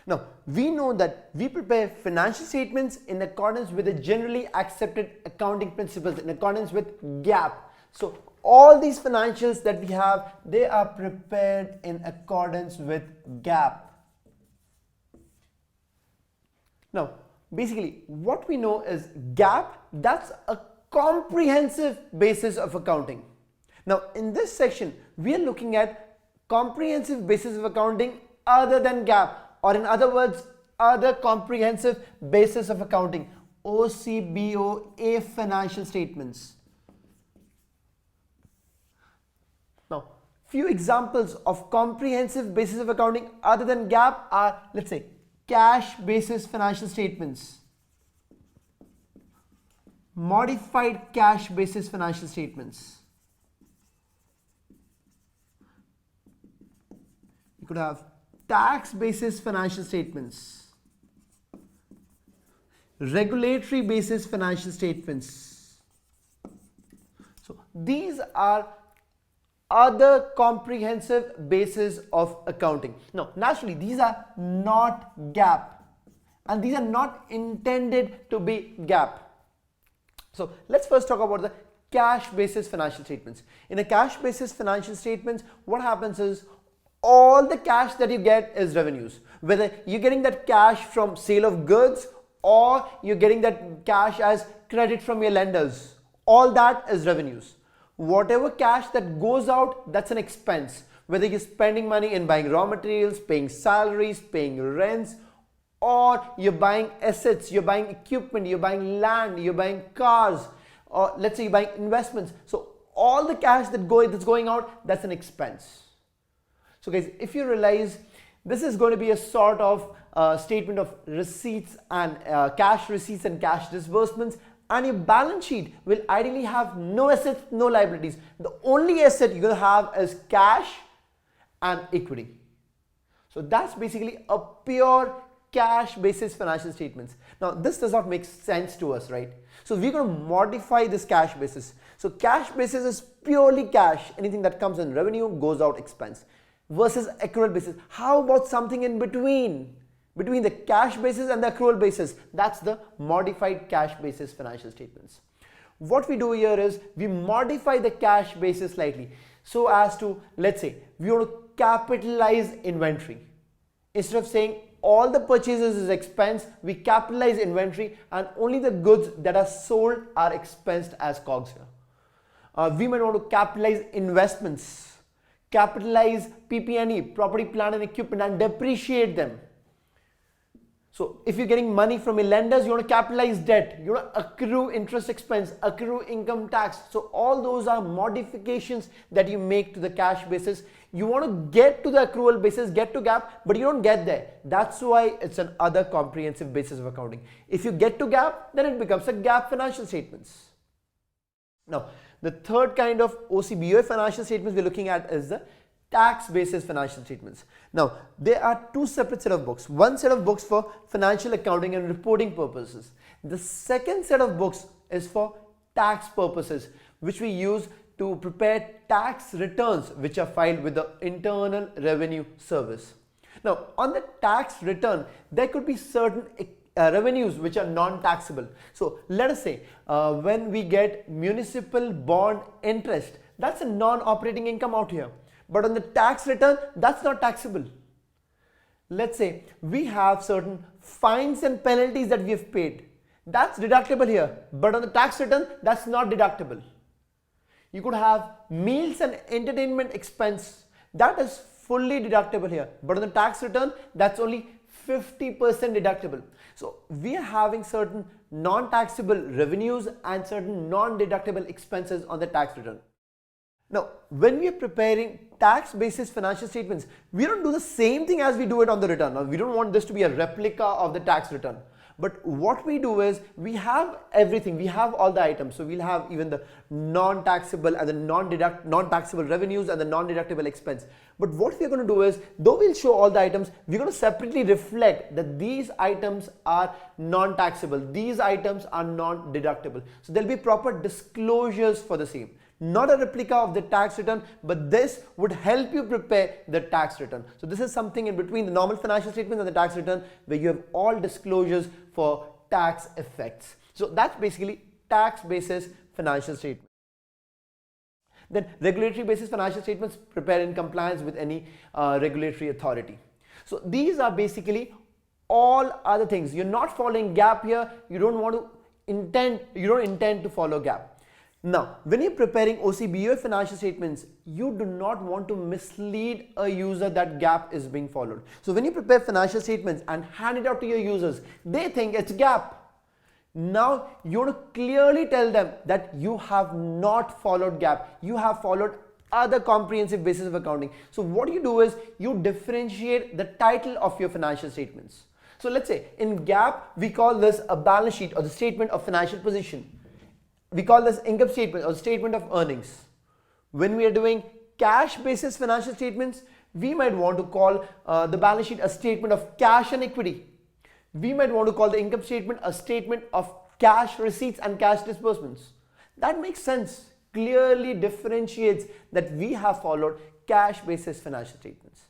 Now, we know that we prepare financial statements in accordance with the generally accepted accounting principles, in accordance with GAAP. So, all these financials that we have, they are prepared in accordance with GAAP. Now, basically, what we know is GAAP, that's a comprehensive basis of accounting. Now, in this section, we are looking at comprehensive basis of accounting other than GAAP, or in other words, other comprehensive basis of accounting, OCBOA financial statements. Now, few examples of comprehensive basis of accounting other than GAAP are, let's say, cash basis financial statements, modified cash basis financial statements. You could have tax basis financial statements, regulatory basis financial statements. So these are other comprehensive basis of accounting. Now, naturally, these are not GAAP, and these are not intended to be GAAP. So let's first talk about the cash basis financial statements. In a cash basis financial statements, what happens is all the cash that you get is revenues. Whether you're getting that cash from sale of goods or you're getting that cash as credit from your lenders, all that is revenues. Whatever cash that goes out, that's an expense. Whether you're spending money in buying raw materials, paying salaries, paying rents, or you're buying assets, you're buying equipment, you're buying land, you're buying cars, or let's say you're buying investments. So all the cash that's going out, that's an expense. So guys, if you realize, this is going to be a sort of statement of receipts and cash receipts and cash disbursements, and your balance sheet will ideally have no assets, no liabilities. The only asset you're going to have is cash and equity. So that's basically a pure cash basis financial statements. Now this does not make sense to us, right? So we're going to modify this cash basis. So cash basis is purely cash. Anything that comes in revenue goes out expense. Versus accrual basis. How about something in between? Between the cash basis and the accrual basis, that's the modified cash basis financial statements. What we do here is we modify the cash basis slightly so as to, let's say, we want to capitalize inventory. Instead of saying all the purchases is expense, we capitalize inventory and only the goods that are sold are expensed as COGS here. We might want to capitalize investments, capitalize PP&E, property, plant and equipment, and depreciate them. So if you're getting money from your lenders, you want to capitalize debt, you want to accrue interest expense, accrue income tax. So all those are modifications that you make to the cash basis. You want to get to the accrual basis, get to GAAP, but you don't get there. That's why it's an other comprehensive basis of accounting. If you get to GAAP, then it becomes a GAAP financial statements. Now, the third kind of OCBOA financial statements we're looking at is the tax basis financial statements. Now, there are two separate set of books. One set of books for financial accounting and reporting purposes. The second set of books is for tax purposes, which we use to prepare tax returns which are filed with the Internal Revenue Service. Now, on the tax return, there could be certain revenues which are non-taxable. So let us say when we get municipal bond interest, that's a non-operating income out here. But on the tax return, that's not taxable. Let's say we have certain fines and penalties that we have paid. That's deductible here. But on the tax return, that's not deductible. You could have meals and entertainment expense. That is fully deductible here. But on the tax return, that's only 50% deductible. So we are having certain non-taxable revenues and certain non-deductible expenses on the tax return. Now, when we are preparing tax basis financial statements, we don't do the same thing as we do it on the return. Now, we don't want this to be a replica of the tax return. But what we do is we have everything. We have all the items. So we'll have even the non-taxable and the non-taxable revenues and the non-deductible expense. But what we're going to do is, though we'll show all the items, we're going to separately reflect that these items are non-taxable. These items are non-deductible. So there'll be proper disclosures for the same. not a replica of the tax return, but this would help you prepare the tax return. So this is something in between the normal financial statements and the tax return, where you have all disclosures for tax effects. So that's basically tax basis financial statement. Then regulatory basis financial statements prepared in compliance with any regulatory authority. So these are basically all other things. You're not following GAAP here. You don't intend to follow GAAP. Now, when you're preparing OCBOA financial statements, you do not want to mislead a user that GAAP is being followed. So when you prepare financial statements and hand it out to your users, they think it's GAAP. Now you want to clearly tell them that you have not followed GAAP. You have followed other comprehensive basis of accounting. So what you do is you differentiate the title of your financial statements. So let's say in GAAP, we call this a balance sheet or the statement of financial position. We call this income statement or statement of earnings. When we are doing cash basis financial statements, we might want to call the balance sheet a statement of cash and equity. We might want to call the income statement a statement of cash receipts and cash disbursements. That makes sense, clearly differentiates that we have followed cash basis financial statements.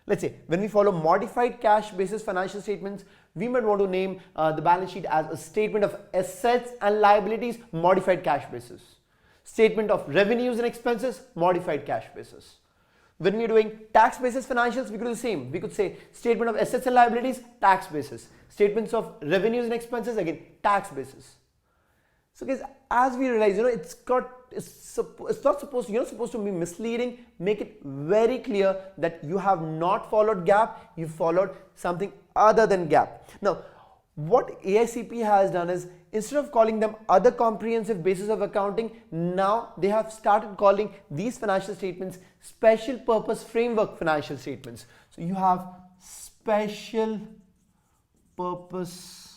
Let's say when we follow modified cash basis financial statements, we might want to name the balance sheet as a statement of assets and liabilities, modified cash basis. Statement of revenues and expenses, modified cash basis. When we are doing tax basis financials, we could do the same. We could say statement of assets and liabilities, tax basis. Statements of revenues and expenses, again, tax basis. So guys, as we realize, you're not supposed to be misleading. Make it very clear that you have not followed GAAP, you followed something other than GAAP. Now, what AICP has done is, instead of calling them other comprehensive basis of accounting, now they have started calling these financial statements special purpose framework financial statements. So you have special purpose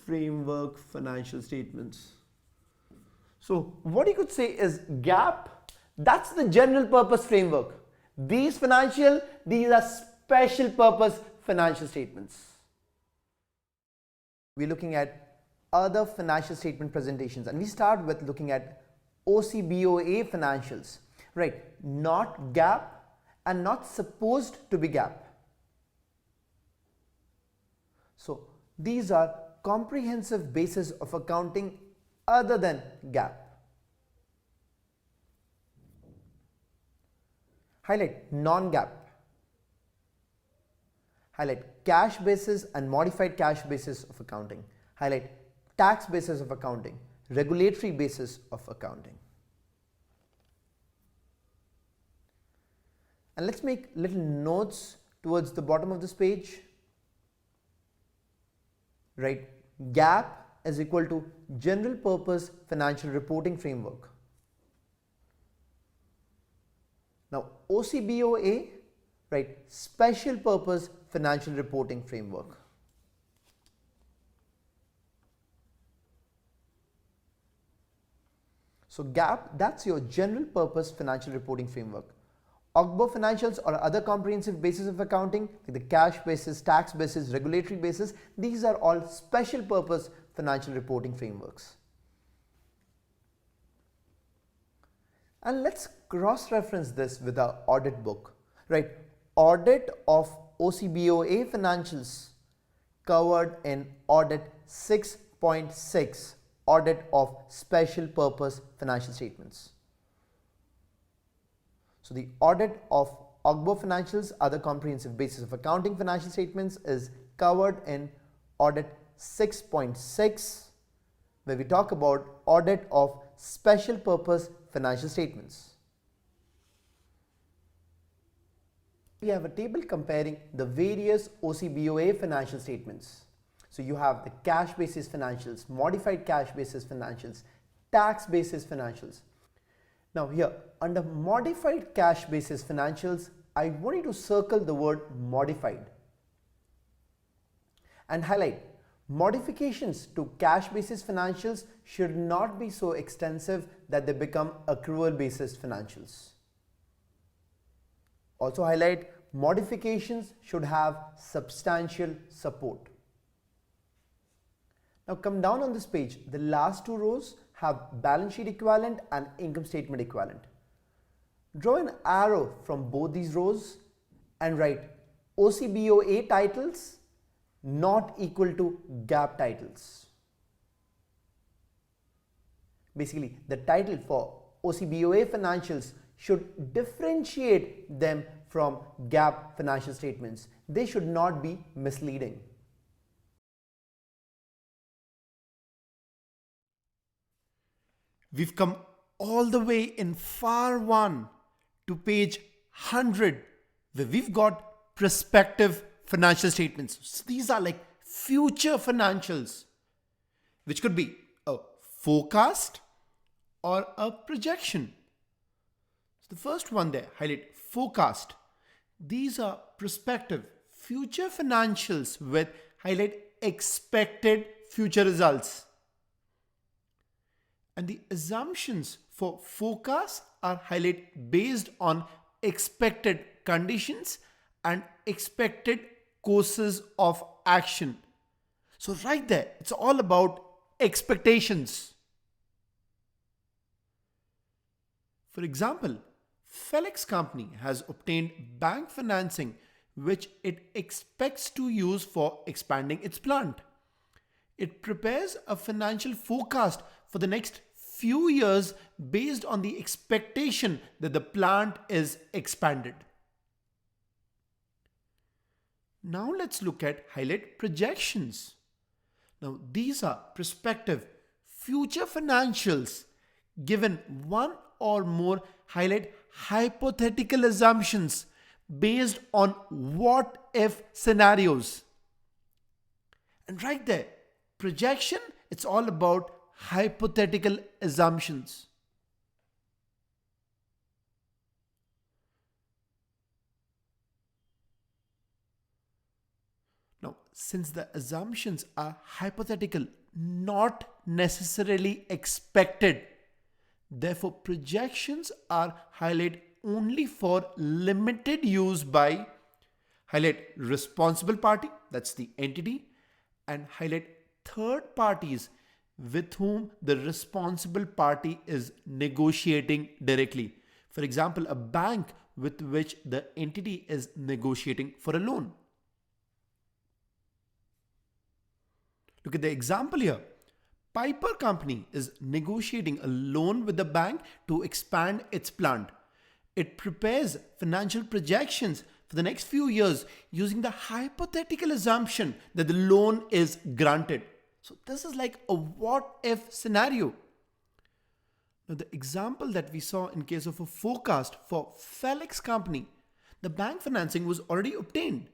framework financial statements. So what you could say is GAAP, that's the general purpose framework. These are special purpose financial statements. We're looking at other financial statement presentations, and we start with looking at OCBOA financials, right? Not GAAP and not supposed to be GAAP. So these are comprehensive basis of accounting other than GAAP. Highlight non-GAAP. Highlight cash basis and modified cash basis of accounting. Highlight tax basis of accounting, regulatory basis of accounting. And let's make little notes towards the bottom of this page. Right, GAAP is equal to general purpose financial reporting framework. Now OCBOA, right, special purpose financial reporting framework. So GAAP, that's your general purpose financial reporting framework. OCBO financials or other comprehensive basis of accounting, like the cash basis, tax basis, regulatory basis, these are all special purpose financial reporting frameworks. And let's cross-reference this with our audit book, right? Audit of OCBOA financials covered in audit 6.6, audit of special purpose financial statements. So the audit of OCBO financials, other comprehensive basis of accounting financial statements, is covered in audit 6.6, where we talk about audit of special purpose financial statements. We have a table comparing the various OCBOA financial statements. So you have the cash basis financials, modified cash basis financials, tax basis financials. Now here, under modified cash basis financials, I want you to circle the word modified and highlight modifications to cash basis financials should not be so extensive that they become accrual basis financials. Also highlight modifications should have substantial support. Now come down on this page, the last two rows have balance sheet equivalent and income statement equivalent. Draw an arrow from both these rows and write OCBOA titles not equal to GAAP titles. Basically, the title for OCBOA financials should differentiate them from GAAP financial statements. They should not be misleading. We've come all the way in FAR-1 to page 100 where we've got prospective financial statements. So these are like future financials, which could be a forecast or a projection. So the first one there, highlight forecast. These are prospective future financials with highlight expected future results. And the assumptions for forecast are highlighted based on expected conditions and expected courses of action. So right there, it's all about expectations. For example, FedEx company has obtained bank financing which it expects to use for expanding its plant. It prepares a financial forecast for the next few years based on the expectation that the plant is expanded. Now let's look at highlight projections. Now these are prospective future financials given one or more highlight hypothetical assumptions based on what if scenarios. And right there, projection, it's all about hypothetical assumptions. Now, since the assumptions are hypothetical, not necessarily expected, therefore projections are highlighted only for limited use by highlight responsible party, that's the entity, and highlight third parties with whom the responsible party is negotiating directly. For example, a bank with which the entity is negotiating for a loan. Look at the example here. Piper Company is negotiating a loan with the bank to expand its plant. It prepares financial projections for the next few years using the hypothetical assumption that the loan is granted. So this is like a what if scenario. Now the example that we saw in case of a forecast for FedEx Company, the bank financing was already obtained.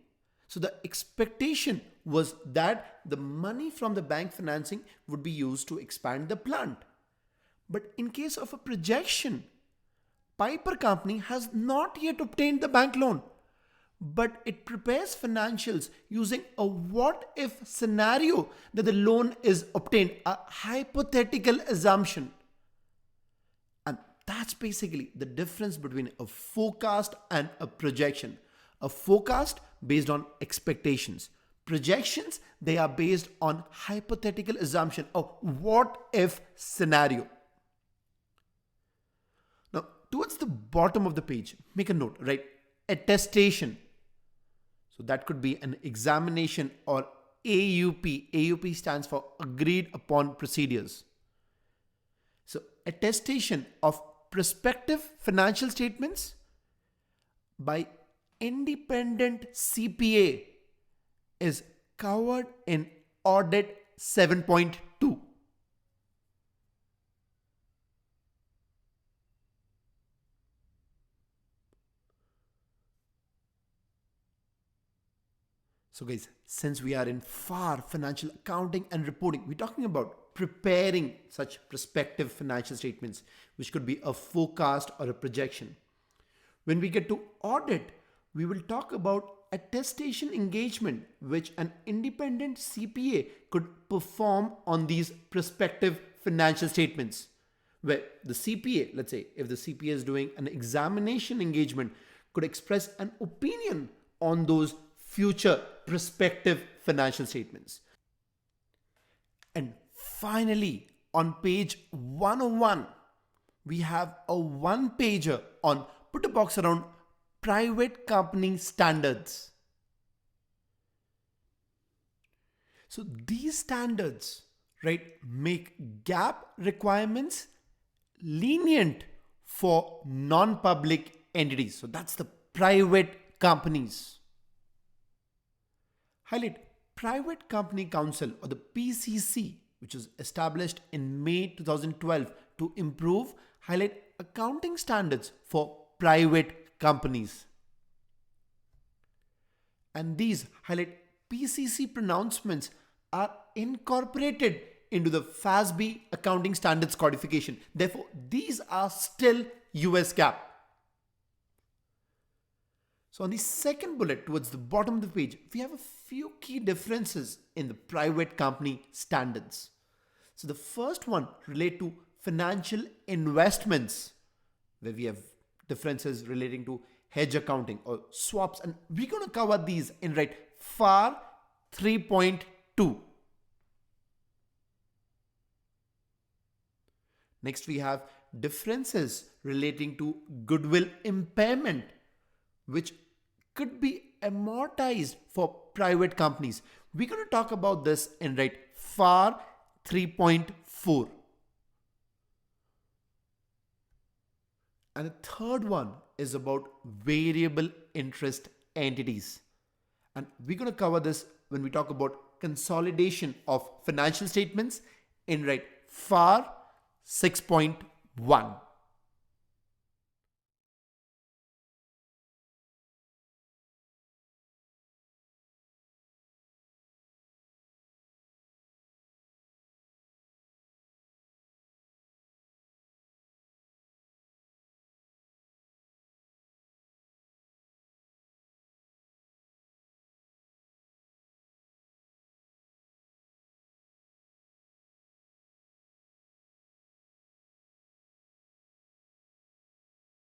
So the expectation was that the money from the bank financing would be used to expand the plant. But in case of a projection, Piper Company has not yet obtained the bank loan, but it prepares financials using a what if scenario that the loan is obtained, a hypothetical assumption. And that's basically the difference between a forecast and a projection. A forecast based on expectations. Projections, they are based on hypothetical assumption of what if scenario. Now, towards the bottom of the page, make a note, right? Attestation. So that could be an examination or AUP. AUP stands for agreed upon procedures. So attestation of prospective financial statements by independent CPA is covered in Audit 7.2. So guys, since we are in FAR, financial accounting and reporting, we're talking about preparing such prospective financial statements, which could be a forecast or a projection. When we get to audit, we will talk about attestation engagement, which an independent CPA could perform on these prospective financial statements. Where the CPA, let's say, if the CPA is doing an examination engagement, could express an opinion on those future prospective financial statements. And finally, on page 101, we have a one pager on put a box around private company standards. So these standards, right, make gap requirements lenient for non-public entities. So that's the private companies. Highlight Private Company Council, or the PCC, which was established in May 2012 to improve, highlight accounting standards for private companies. And these highlight PCC pronouncements are incorporated into the FASB accounting standards codification. Therefore, these are still US GAAP. So on the second bullet towards the bottom of the page, we have a few key differences in the private company standards. So the first one relate to financial investments, where we have differences relating to hedge accounting or swaps, and we're going to cover these in FAR 3.2. Next, we have differences relating to goodwill impairment, which could be amortized for private companies. We're going to talk about this in FAR 3.4. And the third one is about variable interest entities. And we're going to cover this when we talk about consolidation of financial statements in FAR 6.1.